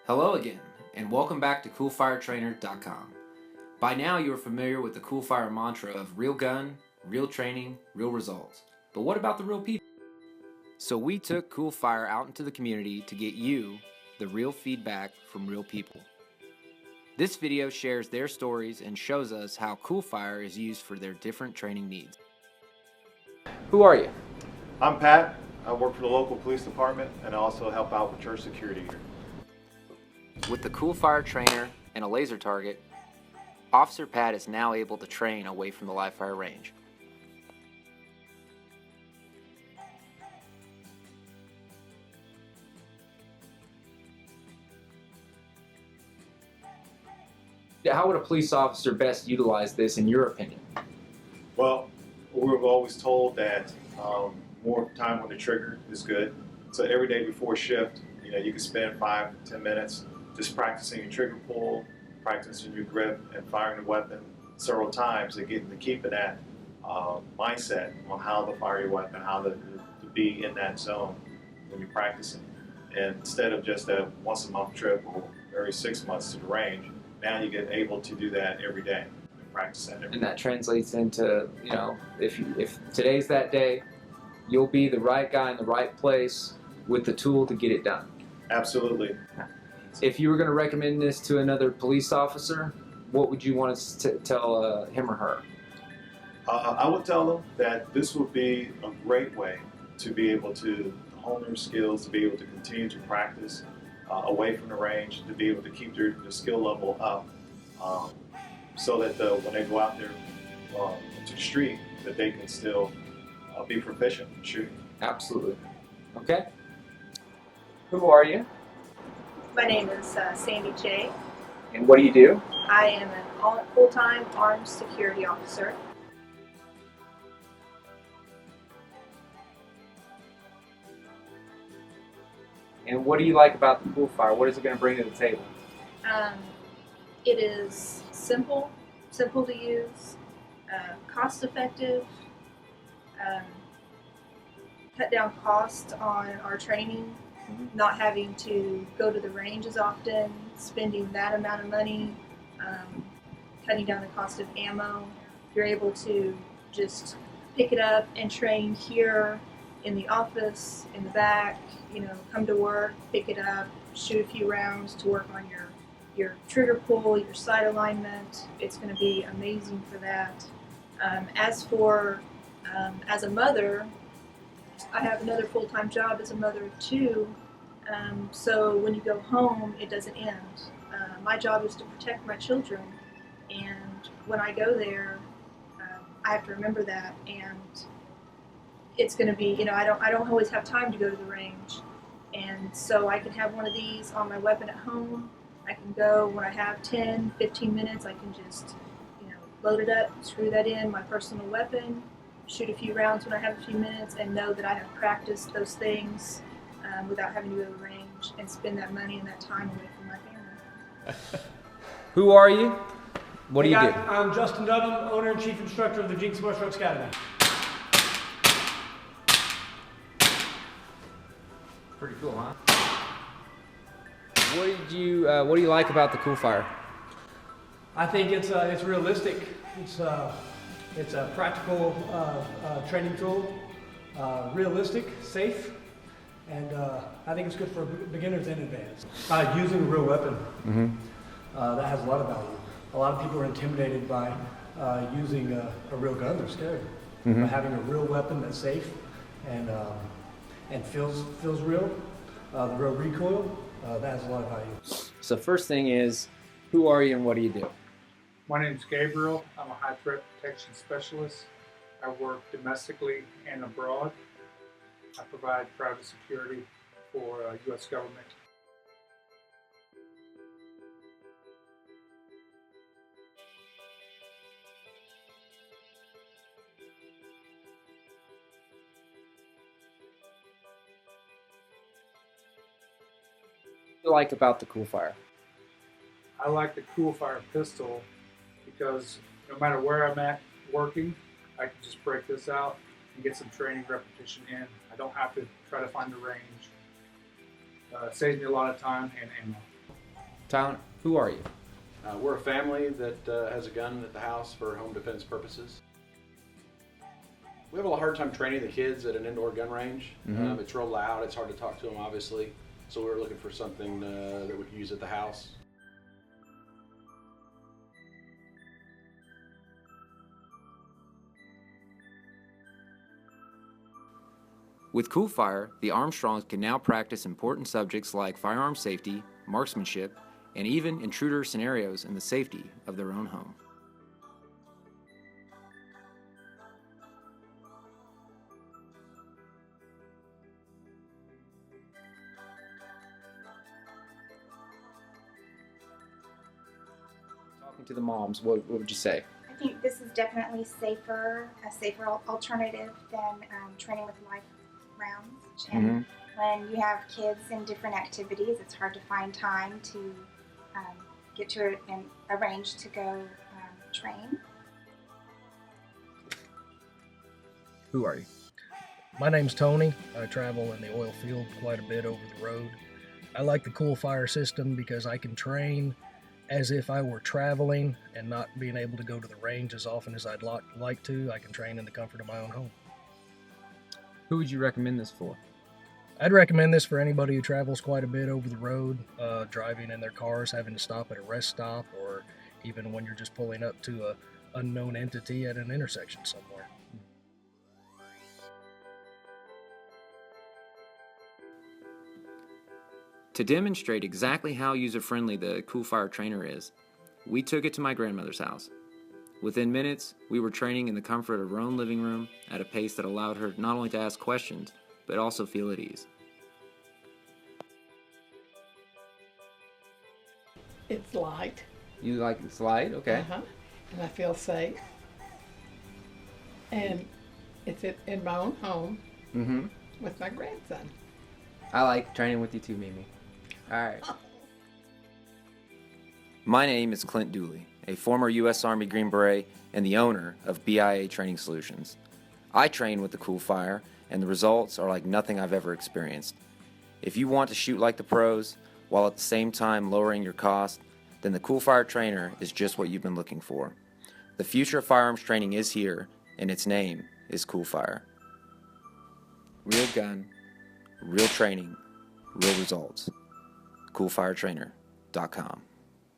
Hello again, and welcome back to CoolFireTrainer.com. By now you are familiar with the CoolFire mantra of real gun, real training, real results. But what about the real people? So we took CoolFire out into the community to get you the real feedback from real people. This video shares their stories and shows us how CoolFire is used for their different training needs. Who are you? I'm Pat. I work for the local police department and I also help out with church security here. With the CoolFire trainer and a laser target, Officer Pat is now able to train away from the live fire range. How would a police officer best utilize this in your opinion? Well, we've always told that more time on the trigger is good. So every day before shift, you can spend 5 to 10 minutes just practicing your trigger pull, practicing your grip, and firing the weapon several times and getting to keeping that mindset on how to fire your weapon, how to be in that zone when you're practicing. And instead of just a once a month trip or every 6 months to the range, now you get able to do that every day and practice that every day. And that translates into, if today's that day, you'll be the right guy in the right place with the tool to get it done. Absolutely. If you were going to recommend this to another police officer, what would you want us to tell him or her? I would tell them that this would be a great way to be able to hone their skills, to be able to continue to practice away from the range, to be able to keep their skill level up, so that when they go out there to the street, that they can still be proficient in shooting. Absolutely. Okay. Who are you? My name is Sandy J. And what do you do? I am a full-time armed security officer. And what do you like about the CoolFire? What is it going to bring to the table? It is simple to use, cost-effective, cut down costs on our training. Not having to go to the range as often, spending that amount of money, cutting down the cost of ammo. You're able to just pick it up and train here in the office, in the back, come to work, pick it up, shoot a few rounds to work on your trigger pull, your sight alignment. It's going to be amazing for that. As a mother, I have another full-time job as a mother of 2, so when you go home, it doesn't end. My job is to protect my children, and when I go there, I have to remember that, and it's going to be, I don't always have time to go to the range, and so I can have one of these on my weapon at home. I can go when I have 10, 15 minutes, I can just, load it up, screw that in, my personal weapon, shoot a few rounds when I have a few minutes, and know that I have practiced those things without having to go to the range and spend that money and that time away from my family. Who are you? What do you do? I'm Justin Dudley, owner and chief instructor of the Jinx Martial Arts Academy. Pretty cool, huh? What do you like about the CoolFire? I think it's realistic. It's a practical training tool, realistic, safe, and I think it's good for beginners and advanced. Using a real weapon, that has a lot of value. A lot of people are intimidated by using a real gun. They're scared. But having a real weapon that's safe and feels real, the real recoil, that has a lot of value. So first thing is, who are you and what do you do? My name is Gabriel. I'm a high threat protection specialist. I work domestically and abroad. I provide private security for U.S. government. What do you like about the CoolFire? I like the CoolFire pistol because no matter where I'm at working, I can just break this out and get some training repetition in. I don't have to try to find the range. Saves me a lot of time and ammo. Tyler, who are you? We're a family that has a gun at the house for home defense purposes. We have a hard time training the kids at an indoor gun range. Mhm. It's real loud. It's hard to talk to them, obviously. So we were looking for something that we could use at the house. With CoolFire, the Armstrongs can now practice important subjects like firearm safety, marksmanship, and even intruder scenarios in the safety of their own home. Talking to the moms, what would you say? I think this is definitely a safer alternative than training with live rounds. And when you have kids in different activities, it's hard to find time to get to a range to go train. Who are you? My name's Tony. I travel in the oil field quite a bit over the road. I like the CoolFire system because I can train as if I were traveling and not being able to go to the range as often as I'd like to. I can train in the comfort of my own home. Who would you recommend this for? I'd recommend this for anybody who travels quite a bit over the road, driving in their cars, having to stop at a rest stop, or even when you're just pulling up to a unknown entity at an intersection somewhere. To demonstrate exactly how user-friendly the CoolFire trainer is, we took it to my grandmother's house. Within minutes, we were training in the comfort of her own living room at a pace that allowed her not only to ask questions, but also feel at ease. It's light. You like this light? Okay. And I feel safe. And it's in my own home with my grandson. I like training with you too, Mimi. All right. My name is Clint Dooley, a former U.S. Army Green Beret and the owner of BIA Training Solutions. I train with the CoolFire, and the results are like nothing I've ever experienced. If you want to shoot like the pros, while at the same time lowering your cost, then the CoolFire trainer is just what you've been looking for. The future of firearms training is here, and its name is CoolFire. Real gun, real training, real results. CoolFireTrainer.com.